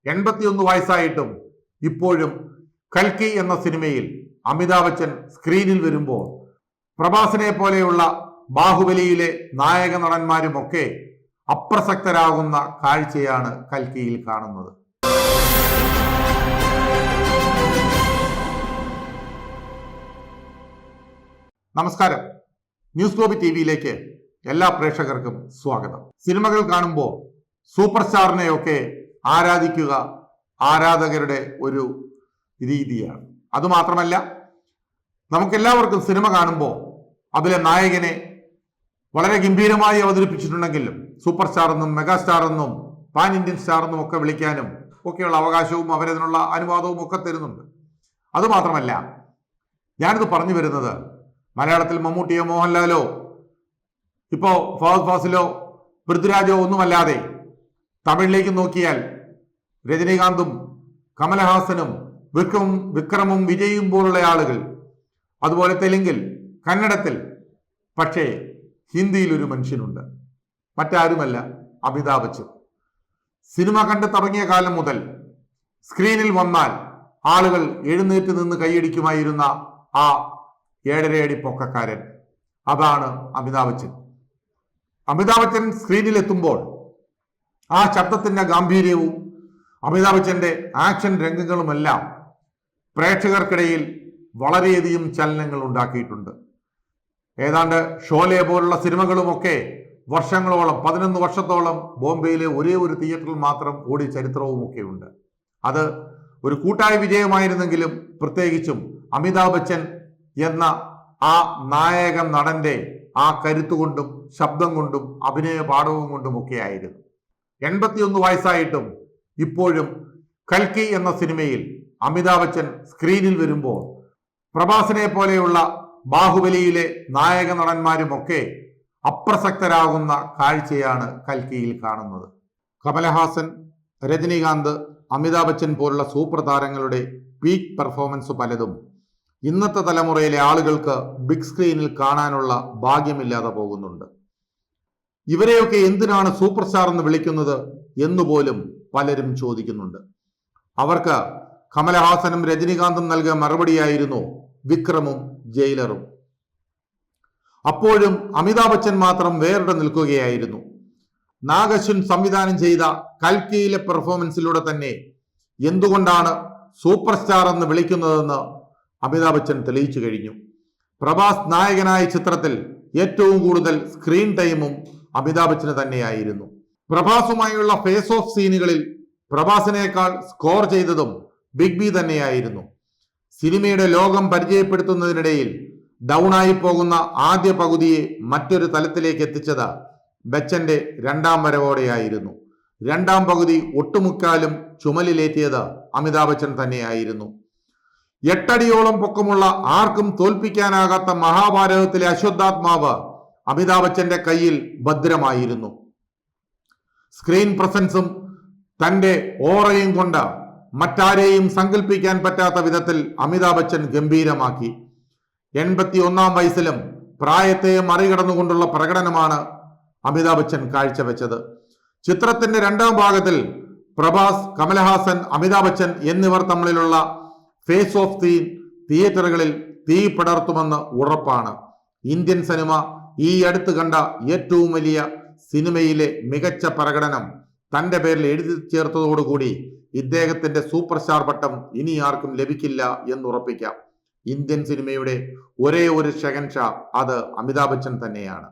81 വയസ്സായിട്ടും ഇപ്പോഴും കൽക്കി എന്ന സിനിമയിൽ അമിതാഭ് ബച്ചൻ സ്ക്രീനിൽ വരുമ്പോൾ പ്രഭാസിനെ പോലെയുള്ള ബാഹുബലിയിലെ നായക നടന്മാരുമൊക്കെ അപ്രസക്തരാകുന്ന കാഴ്ചയാണ് കൽക്കിയിൽ കാണുന്നത്. നമസ്കാരം, ന്യൂസ് ഗ്ലോബി ടിവിയിലേക്ക് എല്ലാ പ്രേക്ഷകർക്കും സ്വാഗതം. സിനിമകൾ കാണുമ്പോൾ സൂപ്പർ സ്റ്റാറിനെയൊക്കെ ആരാധിക്കുക ആരാധകരുടെ ഒരു രീതിയാണ്. അതുമാത്രമല്ല, നമുക്കെല്ലാവർക്കും സിനിമ കാണുമ്പോൾ അതിലെ നായകനെ വളരെ ഗംഭീരമായി അവതരിപ്പിച്ചിട്ടുണ്ടെങ്കിലും സൂപ്പർ സ്റ്റാർ എന്നും മെഗാസ്റ്റാർ എന്നും പാൻ ഇന്ത്യൻ സ്റ്റാർ എന്നും ഒക്കെ വിളിക്കാനും ഒക്കെയുള്ള അവകാശവും അവരതിനുള്ള അനുവാദവും ഒക്കെ തരുന്നുണ്ട്. അതുമാത്രമല്ല, ഞാനിത് പറഞ്ഞു വരുന്നത് മലയാളത്തിൽ മമ്മൂട്ടിയോ മോഹൻലാലോ ഇപ്പോ ഫഹദ് ഫാസിലോ പൃഥ്വിരാജോ ഒന്നുമല്ലാതെ തമിഴിലേക്ക് നോക്കിയാൽ രജനീകാന്തും കമലഹാസനും വിക്രമും വിജയും പോലുള്ള ആളുകൾ, അതുപോലെ തെലുങ്കിൽ, കന്നഡത്തിൽ, പക്ഷേ ഹിന്ദിയിൽ ഒരു മനുഷ്യനുണ്ട്. മറ്റാരുമല്ല, അമിതാഭ് ബച്ചൻ. സിനിമ കണ്ട് തുടങ്ങിയ കാലം മുതൽ സ്ക്രീനിൽ വന്നാൽ ആളുകൾ എഴുന്നേറ്റ് നിന്ന് കൈയടിക്കുമായിരുന്ന ആ 7.5 അടി പൊക്കക്കാരൻ, അതാണ് അമിതാഭ് ബച്ചൻ. അമിതാഭ് ബച്ചൻ സ്ക്രീനിൽ എത്തുമ്പോൾ ആ ശബ്ദത്തിന്റെ ഗാംഭീര്യവും അമിതാഭ് ബച്ചന്റെ ആക്ഷൻ രംഗങ്ങളുമെല്ലാം പ്രേക്ഷകർക്കിടയിൽ വളരെയധികം ചലനങ്ങൾ ഉണ്ടാക്കിയിട്ടുണ്ട്. ഏതാണ്ട് ഷോലെ പോലുള്ള സിനിമകളുമൊക്കെ വർഷങ്ങളോളം 11 വർഷത്തോളം ബോംബെയിലെ ഒരേ ഒരു തിയേറ്ററിൽ മാത്രം ഓടിയ ചരിത്രവുമൊക്കെ ഉണ്ട്. അത് ഒരു കൂട്ടായ വിജയമായിരുന്നെങ്കിലും പ്രത്യേകിച്ചും അമിതാഭ് ബച്ചൻ എന്ന ആ നായക നടന്റെ ആ കരുത്തുകൊണ്ടും ശബ്ദം കൊണ്ടും അഭിനയ പാഠവും കൊണ്ടും ഒക്കെ ആയിരുന്നു. 81 വയസ്സായിട്ടും ഇപ്പോഴും കൽക്കി എന്ന സിനിമയിൽ അമിതാഭ് ബച്ചൻ സ്ക്രീനിൽ വരുമ്പോൾ പ്രഭാസിനെ പോലെയുള്ള ബാഹുബലിയിലെ നായക നടന്മാരുമൊക്കെ അപ്രസക്തരാകുന്ന കാഴ്ചയാണ് കൽക്കിയിൽ കാണുന്നത്. കമലഹാസൻ, രജനീകാന്ത്, അമിതാഭ് ബച്ചൻ പോലുള്ള സൂപ്പർ താരങ്ങളുടെ പീക്ക് പെർഫോമൻസ് പലതും ഇന്നത്തെ തലമുറയിലെ ആളുകൾക്ക് ബിഗ് സ്ക്രീനിൽ കാണാനുള്ള ഭാഗ്യമില്ലാതെ പോകുന്നുണ്ട്. ഇവരെയൊക്കെ എന്തിനാണ് സൂപ്പർ സ്റ്റാർ എന്ന് വിളിക്കുന്നത് എന്നുപോലും പലരും ചോദിക്കുന്നുണ്ട്. അവർക്ക് കമലഹാസനും രജനീകാന്തും നൽകിയ മറുപടിയായിരുന്നു വിക്രമും ജയിലറും. അപ്പോഴും അമിതാഭ് ബച്ചൻ മാത്രം വേറിട്ട് നിൽക്കുകയായിരുന്നു. നാഗശ്വിൻ സംവിധാനം ചെയ്ത കൽക്കിയിലെ പെർഫോമൻസിലൂടെ തന്നെ എന്തുകൊണ്ടാണ് സൂപ്പർ സ്റ്റാർ എന്ന് വിളിക്കുന്നതെന്ന് അമിതാഭ് ബച്ചൻ തെളിയിച്ചു കഴിഞ്ഞു. പ്രഭാസ് നായകനായ ചിത്രത്തിൽ ഏറ്റവും കൂടുതൽ സ്ക്രീൻ ടൈമും അമിതാഭ് ബച്ചന് തന്നെയായിരുന്നു. പ്രഭാസുമായുള്ള ഫേസ് ഓഫ് സീനുകളിൽ പ്രഭാസിനേക്കാൾ സ്കോർ ചെയ്തതും ബിഗ് ബി തന്നെയായിരുന്നു. സിനിമയുടെ ലോകം പരിചയപ്പെടുത്തുന്നതിനിടയിൽ ഡൗണായി പോകുന്ന ആദ്യ പകുതിയെ മറ്റൊരു തലത്തിലേക്ക് എത്തിച്ചത് ബച്ചന്റെ രണ്ടാം വരവോടെയായിരുന്നു. രണ്ടാം പകുതി ഒട്ടുമുക്കാലും ചുമലിലേറ്റിയത് അമിതാഭ് ബച്ചൻ തന്നെയായിരുന്നു. 8 അടിയോളം പൊക്കമുള്ള ആർക്കും തോൽപ്പിക്കാനാകാത്ത മഹാഭാരതത്തിലെ അശ്വത്ഥാത്മാവ് അമിതാഭ് ബച്ചന്റെ കയ്യിൽ ഭദ്രമായിരുന്നു. സ്ക്രീൻ പ്രസൻസും തന്റെ ഓറയും കൊണ്ട് മറ്റാരെയും സങ്കല്പിക്കാൻ പറ്റാത്ത വിധത്തിൽ അമിതാഭ് ബച്ചൻ ഗംഭീരമാക്കി. 81 വയസ്സിലും പ്രായത്തെ മറികടന്നുകൊണ്ടുള്ള പ്രകടനമാണ് അമിതാഭ് ബച്ചൻ കാഴ്ചവെച്ചത്. ചിത്രത്തിന്റെ രണ്ടാം ഭാഗത്തിൽ പ്രഭാസ്, കമലഹാസൻ, അമിതാഭ് ബച്ചൻ എന്നിവർ തമ്മിലുള്ള ഫേസ് ഓഫ് സീൻ തിയേറ്ററുകളിൽ തീ പടർത്തുമെന്ന് ഉറപ്പാണ്. ഇന്ത്യൻ സിനിമ ഈ അടുത്ത് കണ്ട ഏറ്റവും വലിയ സിനിമയിലെ മികച്ച പ്രകടനം തന്റെ പേരിൽ എഴുതി ചേർത്തതോടുകൂടി ഇദ്ദേഹത്തിന്റെ സൂപ്പർ സ്റ്റാർ പട്ടം ഇനി ആർക്കും ലഭിക്കില്ല എന്നുറപ്പിക്കാം. ഇന്ത്യൻ സിനിമയുടെ ഒരേ ഒരു ഷെഹൻഷാ അത് അമിതാഭ് ബച്ചൻ തന്നെയാണ്.